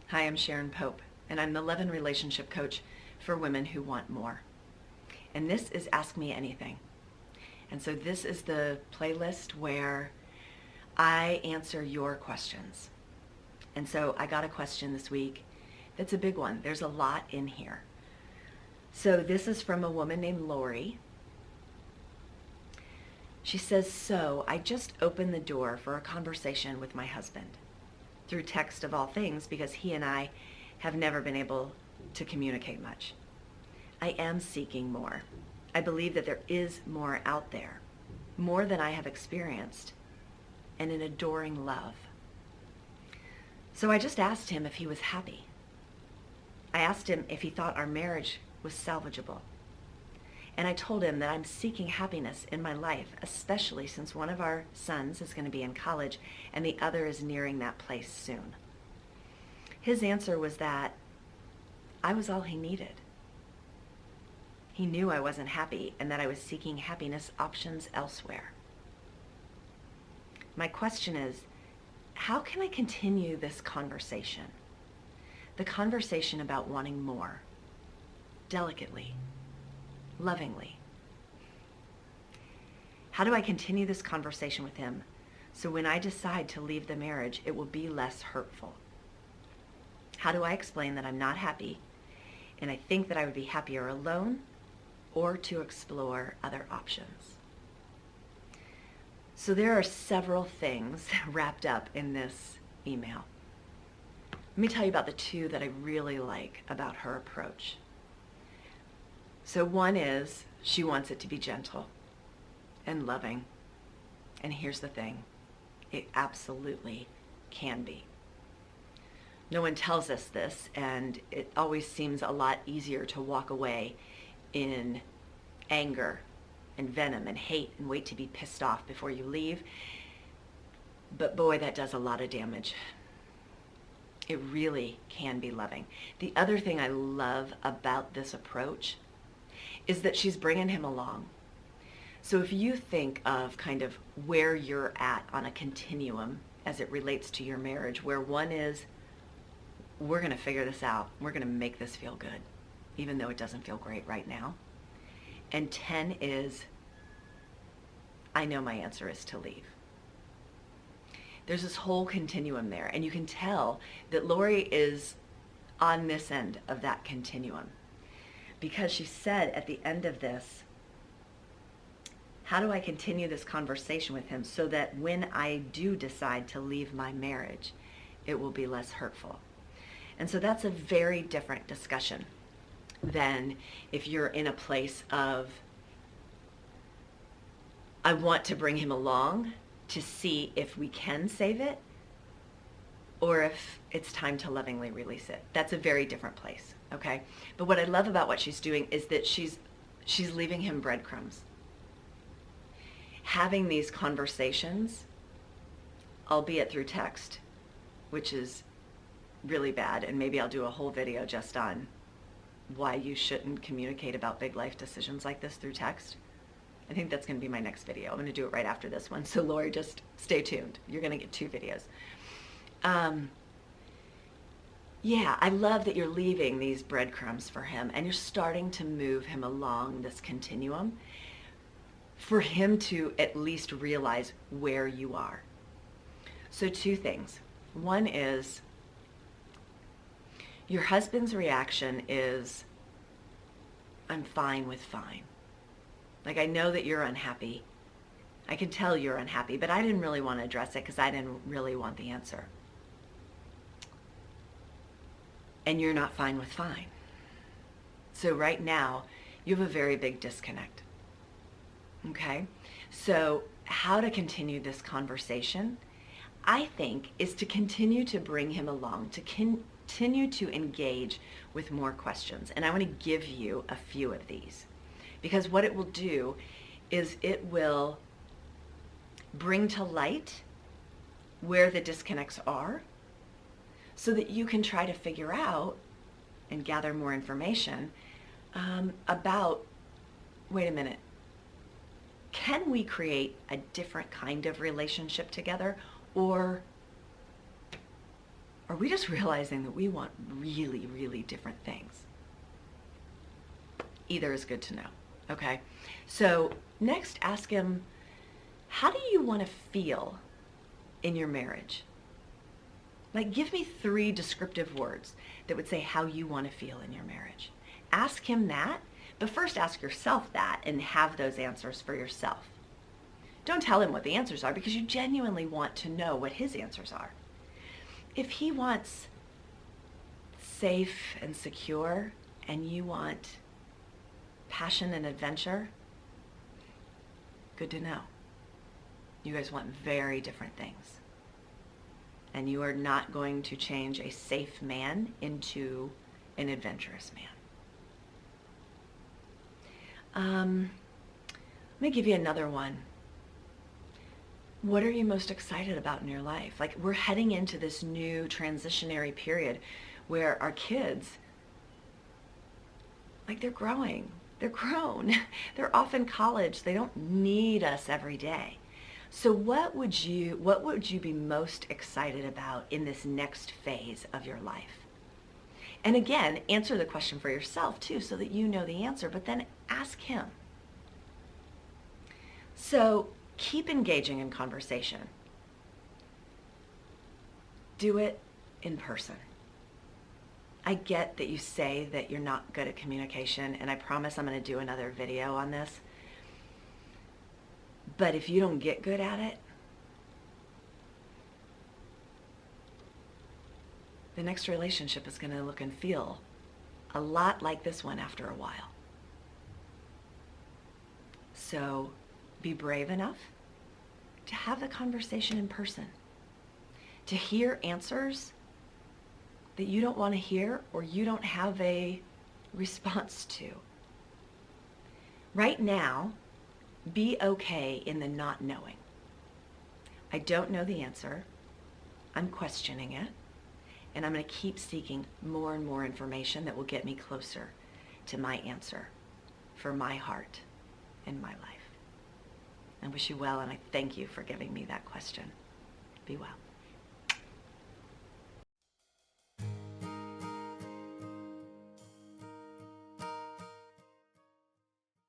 Hi, I'm Sharon Pope, and I'm the Love and Relationship Coach for women who want more. And this is Ask Me Anything. And so this is the playlist where I answer your questions. And so I got a question this week that's a big one. There's a lot in here. So this is from a woman named Lori. She says, so I just opened the door for a conversation with my husband through text of all things because he and I have never been able to communicate much. I am seeking more. I believe that there is more out there, more than I have experienced, and an adoring love. So I just asked him if he was happy. I asked him if he thought our marriage was salvageable. And I told him that I'm seeking happiness in my life, especially since one of our sons is going to be in college and the other is nearing that place soon. His answer was that I was all he needed. He knew I wasn't happy and that I was seeking happiness options elsewhere. My question is, how can I continue this conversation? The conversation about wanting more, delicately, lovingly. How do I continue this conversation with him so when I decide to leave the marriage, it will be less hurtful? How do I explain that I'm not happy and I think that I would be happier alone or to explore other options? So there are several things wrapped up in this email. Let me tell you about the two that I really like about her approach. So one is she wants it to be gentle and loving. And here's the thing, it absolutely can be. No one tells us this, and it always seems a lot easier to walk away in anger and venom and hate and wait to be pissed off before you leave. But boy, that does a lot of damage. It really can be loving. The other thing I love about this approach is that she's bringing him along. So if you think of kind of where you're at on a continuum as it relates to your marriage, where one is, we're going to figure this out, we're going to make this feel good, even though it doesn't feel great right now. And 10 is, I know my answer is to leave. There's this whole continuum there, and you can tell that Lori is on this end of that continuum. Because she said at the end of this, how do I continue this conversation with him so that when I do decide to leave my marriage, it will be less hurtful? And so that's a very different discussion than if you're in a place of, I want to bring him along to see if we can save it, or if it's time to lovingly release it. That's a very different place, okay? But what I love about what she's doing is that she's leaving him breadcrumbs. Having these conversations, albeit through text, which is really bad, and maybe I'll do a whole video just on why you shouldn't communicate about big life decisions like this through text. I think that's going to be my next video. I'm going to do it right after this one. So Lori, just stay tuned. You're going to get 2 videos. Yeah, I love that you're leaving these breadcrumbs for him and you're starting to move him along this continuum for him to at least realize where you are. So 2 things. One is your husband's reaction is, I'm fine with fine. Like, I know that you're unhappy. I can tell you're unhappy, but I didn't really want to address it because I didn't really want the answer. And you're not fine with fine. So right now, you have a very big disconnect. Okay? So how to continue this conversation, I think, is to continue to bring him along, to continue to engage with more questions. And I want to give you a few of these. Because what it will do is it will bring to light where the disconnects are so that you can try to figure out and gather more information about, wait a minute, can we create a different kind of relationship together, or Or are we just realizing that we want really, really different things? Either is good to know, okay? So next, ask him, how do you want to feel in your marriage? Like, give me 3 descriptive words that would say how you want to feel in your marriage. Ask him that, but first ask yourself that and have those answers for yourself. Don't tell him what the answers are because you genuinely want to know what his answers are. If he wants safe and secure and you want passion and adventure, good to know. You guys want very different things. And you are not going to change a safe man into an adventurous man. Let me give you another one. What are you most excited about in your life? Like, we're heading into this new transitionary period where our kids, like, they're growing. They're grown. They're off in college. They don't need us every day. So what would you be most excited about in this next phase of your life? And again, answer the question for yourself too, so that you know the answer, but then ask him. So keep engaging in conversation. Do it in person. I get that you say that you're not good at communication, and I promise I'm going to do another video on this. But if you don't get good at it, the next relationship is going to look and feel a lot like this one after a while. So be brave enough to have the conversation in person, to hear answers that you don't want to hear or you don't have a response to. Right now, be okay in the not knowing. I don't know the answer. I'm questioning it. And I'm going to keep seeking more and more information that will get me closer to my answer for my heart and my life. I wish you well, and I thank you for giving me that question. Be well.